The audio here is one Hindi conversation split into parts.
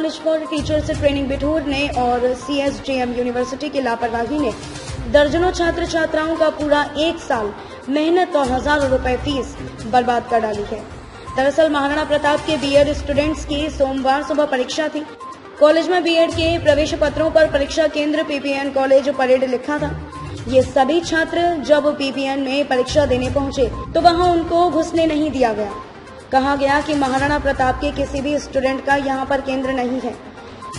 College for teachers training Bithoor ने और CSJM यूनिवर्सिटी की लापरवाही ने दर्जनों छात्र छात्राओं का पूरा 1 साल मेहनत और हजारों रुपए फीस बर्बाद कर डाली है। दरअसल महाराणा प्रताप के बीएड स्टूडेंट्स की सोमवार सुबह परीक्षा थी। कॉलेज में बीएड के प्रवेश पत्रों पर परीक्षा केंद्र PPN कॉलेज परेड लिखा था। ये सभी छात्र जब PPN में परीक्षा देने पहुंचे तो वहां उनको घुसने नहीं दिया गया। कहा गया कि महाराणा प्रताप के किसी भी स्टूडेंट का यहां पर केंद्र नहीं है।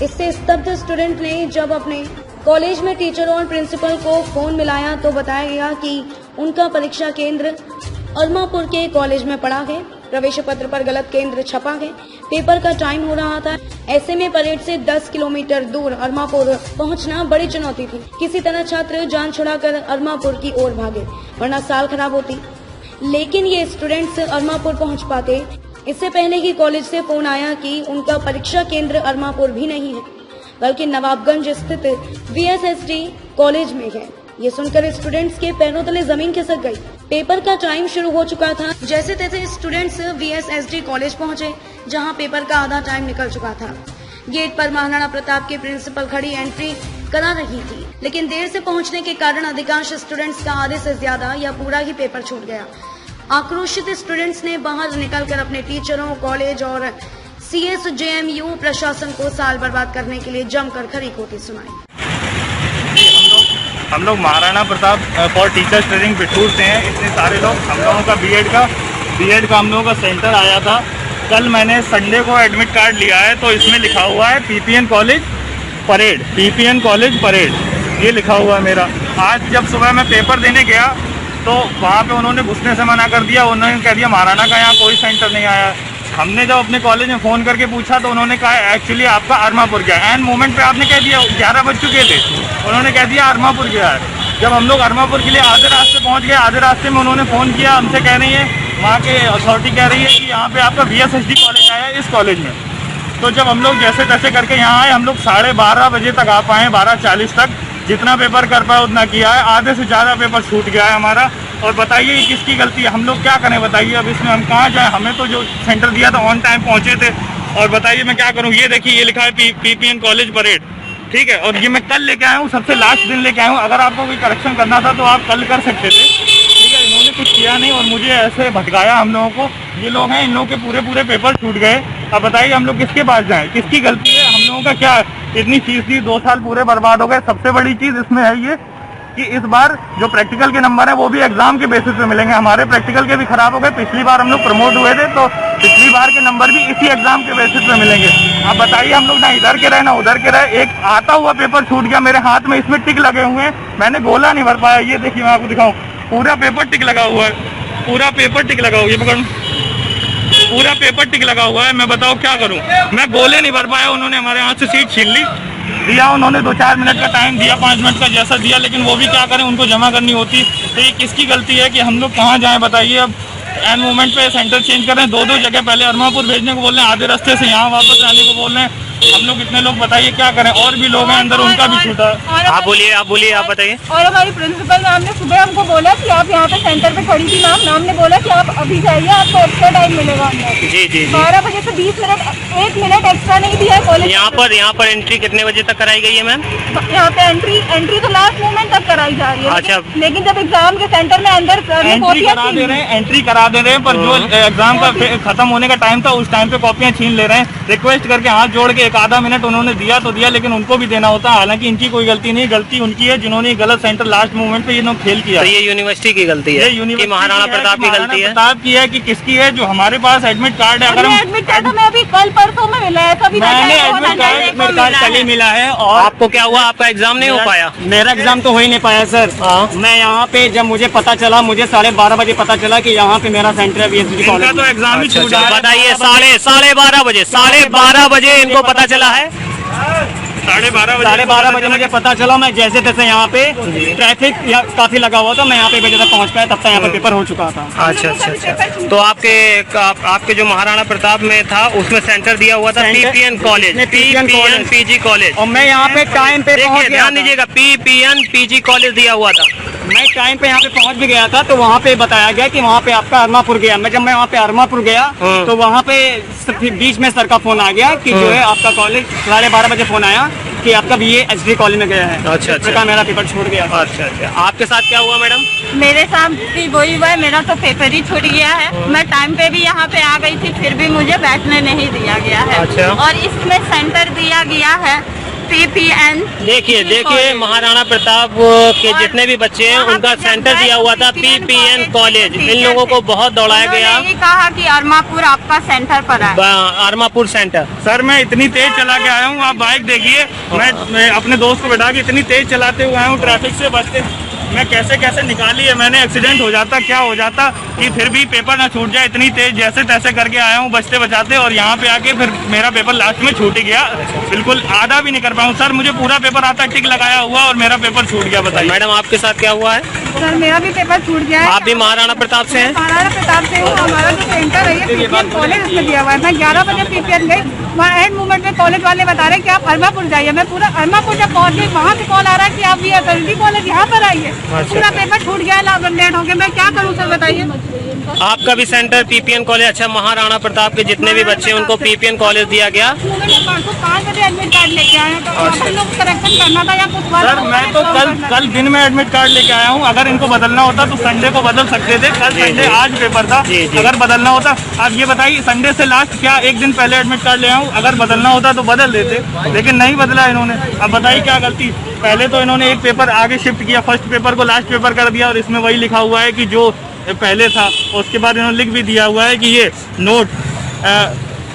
इससे स्तब्ध स्टूडेंट ने जब अपने कॉलेज में टीचरों और प्रिंसिपल को फोन मिलाया तो बताया गया कि उनका परीक्षा केंद्र अरमापुर के कॉलेज में पड़ा है। प्रवेश पत्र पर गलत केंद्र छपा है। पेपर का टाइम हो रहा था। ऐसे में परेड से 10 किलोमीटर दूर अरमापुर पहुंचना बड़ी चुनौती थी। किसी तरह छात्र जान छुड़ाकर अरमापुर की ओर भागे, वरना साल खराब होती। लेकिन ये स्टूडेंट्स अरमापुर पहुंच पाते इससे पहले ही कॉलेज से फोन आया कि उनका परीक्षा केंद्र अरमापुर भी नहीं है, बल्कि नवाबगंज स्थित VSSD कॉलेज में है। ये सुनकर स्टूडेंट्स के पैरों तले जमीन खिसक गई। पेपर का टाइम शुरू हो चुका था। जैसे तैसे स्टूडेंट्स VSSD कॉलेज पहुंचे, जहां पेपर का आधा टाइम निकल चुका था। गेट पर महाराणा प्रताप के प्रिंसिपल खड़ी एंट्री करा रही थी, लेकिन देर से पहुंचने के कारण अधिकांश स्टूडेंट्स का आधे से ज्यादा या पूरा ही पेपर छूट गया। आक्रोशित स्टूडेंट्स ने बाहर निकलकर अपने टीचरों, कॉलेज और CSJMU प्रशासन को साल बर्बाद करने के लिए जमकर खरी खोटी सुनाई। हम लोग Maharana Pratap for teachers training Bithoor से हैं। इतने सारे लोग, हम लोगों का बीएड का हम लोगों का सेंटर आया था। कल मैंने संडे को एडमिट कार्ड लिया है, तो इसमें लिखा हुआ है PPN college parade, PPN college parade, ये लिखा हुआ है मेरा। आज जब सुबह मैं पेपर देने गया तो वहाँ पे उन्होंने घुसने से मना कर दिया। उन्होंने कह दिया महाराणा का यहाँ कोई सेंटर नहीं आया। हमने जब अपने कॉलेज में फ़ोन करके पूछा तो उन्होंने कहा एक्चुअली आपका अरमापुर गया है। एंड मोमेंट पे आपने कह दिया 11 बज चुके थे, उन्होंने कह दिया अरमापुर गया है। जब हम लोग अरमापुर के लिए आधे रास्ते पहुँच गए, आधे रास्ते में उन्होंने फ़ोन किया, हमसे कह रही है, वहाँ के अथॉरिटी कह रही है कि यहाँ पे आपका VSSD कॉलेज आया है, इस कॉलेज में। तो जब हम लोग जैसे तैसे करके यहाँ आए, हम लोग 12:30 बजे तक आ पाए, 12:40 तक जितना पेपर कर पाए उतना किया है। आधे से ज़्यादा पेपर छूट गया है हमारा। और बताइए ये किसकी गलती है? हम लोग क्या करें बताइए? अब इसमें हम कहाँ जाएं? हमें तो जो सेंटर दिया था ऑन टाइम पहुँचे थे। और बताइए मैं क्या करूँ? ये देखिए, ये लिखा है PPN कॉलेज परेड, ठीक है। और ये मैं कल लेके आया हूँ, सबसे लास्ट दिन लेके आया हूँ। अगर आपको कोई करेक्शन करना था तो आप कल कर सकते थे, ठीक है। इन्होंने कुछ किया नहीं और मुझे ऐसे भटकाया हम लोगों को। ये लोग हैं, इन लोगों के पूरे पेपर छूट गए। अब बताइए हम लोग किसके पास जाएं? किसकी गलती है? हम लोगों का क्या, इतनी फीस दी, 2 साल पूरे बर्बाद हो गए। सबसे बड़ी चीज़ इसमें है ये कि इस बार जो प्रैक्टिकल के नंबर है वो भी एग्जाम के बेसिस पे मिलेंगे। हमारे प्रैक्टिकल के भी खराब हो गए। पिछली बार हम लोग प्रमोट हुए थे तो पिछली बार के नंबर भी इसी एग्जाम के बेसिस पे मिलेंगे। अब बताइए हम लोग ना इधर के रहे ना उधर के रहे। एक आता हुआ पेपर छूट गया मेरे हाथ में, इसमें टिक लगे हुए हैं, मैंने गोला नहीं भर पाया। ये देखिए मैं आपको दिखाऊं, पूरा पेपर टिक लगा हुआ है, पूरा पेपर टिक लगा हुआ है। ये पकड़, पूरा पेपर टिक लगा हुआ है। मैं बताओ क्या करूं? मैं गोले नहीं भर पाया। उन्होंने हमारे हाथ से सीट छीन ली। दिया उन्होंने 2-4 मिनट का टाइम दिया, 5 मिनट का जैसा दिया, लेकिन वो भी क्या करें, उनको जमा करनी होती। तो ये किसकी गलती है कि हम लोग कहाँ जाएं बताइए? अब एंड मोमेंट पे सेंटर चेंज कर रहे हैं। 2-2 जगह पहले अरमापुर भेजने को बोल रहे हैं, आधे रास्ते से यहाँ वापस आने को बोल रहे हैं। हम लोग कितने लोग बताइए क्या करें? और भी लोग हैं अंदर, उनका भी छूटा है। आप बोलिए, आप बताइए। और हमारी प्रिंसिपल मैम ने सुबह हमको बोला कि आप यहाँ पे सेंटर पे खड़ी थी मैम ने बोला कि आप अभी जाइए, आपको एक्स्ट्रा टाइम मिलेगा अंदर। जी 12 बजे से 20 मिनट, 1 मिनट एक्स्ट्रा नहीं दिया है कॉलेज। यहाँ पर एंट्री कितने बजे तक कराई गई है मैम? यहाँ पे एंट्री तो लास्ट मोमेंट तक कराई जा रही है। अच्छा, लेकिन जब एग्जाम के सेंटर में अंदर एंट्री करा दे रहे हैं, पर जो एग्जाम का खत्म होने का टाइम था उस टाइम पे कॉपियाँ छीन ले रहे हैं। रिक्वेस्ट करके हाथ जोड़ के आधा मिनट उन्होंने दिया तो दिया, लेकिन उनको भी देना होता है। हालांकि इनकी कोई गलती नहीं, गलती उनकी है जिन्होंने गलत सेंटर लास्ट मोमेंट पे ये खेल किया। तो ये यूनिवर्सिटी की गलती है, ये महाराणा प्रताप की गलती है। प्रताप की है कि किसकी है? जो हमारे पास एडमिट कार्ड है, अगर एडमिट कार्ड हमें अभी कल परसों में मिला है, मैंने एडमिट कार्ड कल ही मिला है। और आपको क्या हुआ? आपका एग्जाम नहीं हो पाया? मेरा एग्जाम तो हो ही नहीं पाया सर। मैं यहाँ पे जब मुझे पता चला, मुझे 12:30 बजे पता चला कि यहाँ पे मेरा सेंटर है VSSD कॉलेज। तो एग्जाम ही छूटा है। बताइए, 12:30 बजे इनको पता चला है? 12:30 बजे मुझे पता चला। मैं जैसे तैसे यहाँ पे ट्रैफिक काफी लगा हुआ था, मैं यहाँ पे बजे तक पहुँच पाया, तब तक यहाँ पे पेपर हो चुका था। अच्छा। तो आपके जो महाराणा प्रताप में था उसमें सेंटर दिया हुआ था PPN college, PPN PG college. और मैं यहाँ पे टाइम पे देखिए, ध्यान दीजिएगा, PPN PG कॉलेज दिया हुआ था। मैं टाइम पे यहाँ पे पहुँच भी गया था, तो वहाँ पे बताया गया कि वहाँ पे आपका अरमापुर गया। जब मैं वहाँ पे अरमापुर गया तो वहाँ पे बीच में सर का फोन आ गया कि जो है आपका कॉलेज 12:30 बजे फोन आया कि आपका BA HD कॉलेज में गया है। अच्छा। मेरा पेपर छूट गया। अच्छा। आपके साथ क्या हुआ मैडम? मेरे साथ भी वही हुआ है, मेरा तो पेपर ही छूट गया है। मैं टाइम पे भी यहाँ पे आ गई थी, फिर भी मुझे बैठने नहीं दिया गया है। अच्छा। और इसमें सेंटर दिया गया है PPN। देखिए महाराणा प्रताप के जितने भी बच्चे हैं उनका सेंटर दिया हुआ था PPN कॉलेज। इन लोगों को बहुत दौड़ाया गया। ये कहा कि अरमापुर आपका सेंटर पर है। अरमापुर सेंटर। सर मैं इतनी तेज चला के आया हूँ, आप बाइक देखिए। मैं अपने दोस्त को बैठा के इतनी तेज चलाते हुए आया हूँ, ट्रैफिक से बचते मैं कैसे निकाली है मैंने। एक्सीडेंट हो जाता क्या हो जाता कि फिर भी पेपर ना छूट जाए। इतनी तेज जैसे तैसे करके आया हूँ बचते बचाते, और यहाँ पे आके फिर मेरा पेपर लास्ट में छूट ही गया। बिल्कुल आधा भी नहीं कर पाऊँ सर। मुझे पूरा पेपर आता, टिक लगाया हुआ, और मेरा पेपर छूट गया। बताइए मैडम आपके साथ क्या हुआ है? सर मेरा भी पेपर छूट गया है। आप भी महाराणा प्रताप से हैं? महाराणा प्रताप से हूँ। हमारा जो सेंटर है ये PPN कॉलेज में दिया हुआ है। मैं 11 बजे PPN गई, वहाँ एंड मोमेंट में कॉलेज वाले बता रहे हैं कि आप अरमापुर जाइए। मैं पूरा अरमापुर जब पहुँच गई, वहाँ से कॉल आ रहा है कि आप ये अथॉरिटी कॉलेज यहाँ पर आइए। पूरा पेपर छूट गया, लेट हो गया। मैं क्या करूँ सर बताइए। आपका भी सेंटर PPN कॉलेज। अच्छा, महाराणा प्रताप के जितने भी बच्चे हैं उनको PPN कॉलेज दिया गया। 5 बजे एडमिट कार्ड लेके आए हैं, तो हम लोग करेक्शन करना था या कुछ सर मैं तो कल दिन में एडमिट कार्ड लेके आया हूँ। अगर इनको बदलना होता तो संडे को बदल सकते थे। कल संडे, आज पेपर था। अगर बदलना होता, आप ये बताइए संडे से लास्ट क्या एक दिन पहले एडमिट कार्ड ले आऊँ? अगर बदलना होता तो बदल देते, लेकिन नहीं बदला इन्होंने। अब बताइए क्या गलती। पहले तो इन्होंने एक पेपर आगे शिफ्ट किया, फर्स्ट पेपर को लास्ट पेपर कर दिया, और इसमें वही लिखा हुआ है कि जो पहले था। उसके बाद इन्होंने लिख भी दिया हुआ है कि ये note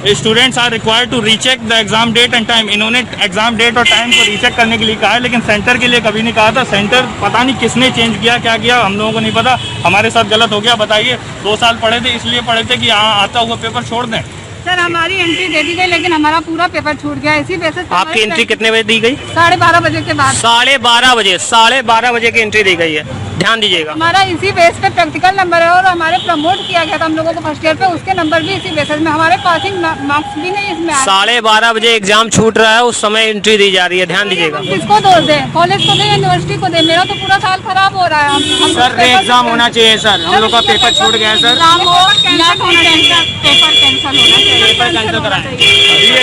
students are required to recheck the exam date and time. इन्होंने एग्जाम डेट और टाइम को रीचेक करने के लिए कहा है, लेकिन सेंटर के लिए कभी नहीं कहा था। सेंटर पता नहीं किसने चेंज किया, क्या किया, हम लोगों को नहीं पता। हमारे साथ गलत हो गया। बताइए 2 साल पढ़े थे, इसलिए पढ़े थे कि यहाँ आता हुआ पेपर छोड़ दें। सर हमारी एंट्री दे दी गई, लेकिन हमारा पूरा पेपर छूट गया। इसी वजह से आपकी एंट्री कितने बजे दी गई? 12:30 बजे के बाद। 12:30 बजे की एंट्री दी गई है। ध्यान दीजिएगा। हमारा इसी बेस पे प्रैक्टिकल नंबर है, और हमारे प्रमोट किया गया था हम लोगों को फर्स्ट ईयर पे, उसके नंबर भी इसी बेसिस में। हमारे पासिंग मार्क्स भी नहीं इसमें आए। 12:30 बजे एग्जाम छूट रहा है, उस समय एंट्री दी जा रही है। ध्यान दीजिएगा। किसको दोष दें? कॉलेज को दें, यूनिवर्सिटी को दें? मेरा तो पूरा साल खराब हो रहा है। हम सर एग्जाम होना चाहिए सर। हम लोग का पेपर छूट गया है सर।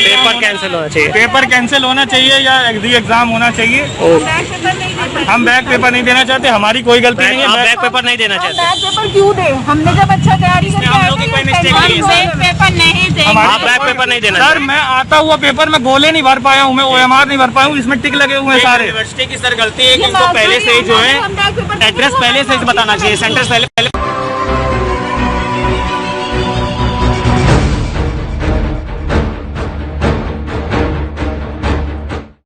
पेपर कैंसिल होना चाहिए। पेपर कैंसिल होना चाहिए या एग्जाम होना चाहिए। हम बैक पेपर नहीं देना चाहते, हमारी कोई गलती नहीं है। आप बैक पेपर नहीं देना चाहते? बैक पेपर क्यों दे? हमने जब अच्छा तैयारी करके हम लोग की कोई मिस्टेक नहीं है सर। पेपर नहीं दे। आप बैक पेपर नहीं देना सर चाहते? मैं आता हुआ पेपर में गोले नहीं भर पाया हूँ, मैं OMR नहीं भर पाया हूँ, इसमें टिक लगे हुए हैं सारे। यूनिवर्सिटी की सर गलती है कि इनको पहले से ही जो है एड्रेस पहले से ही बताना चाहिए। सेंटर पहले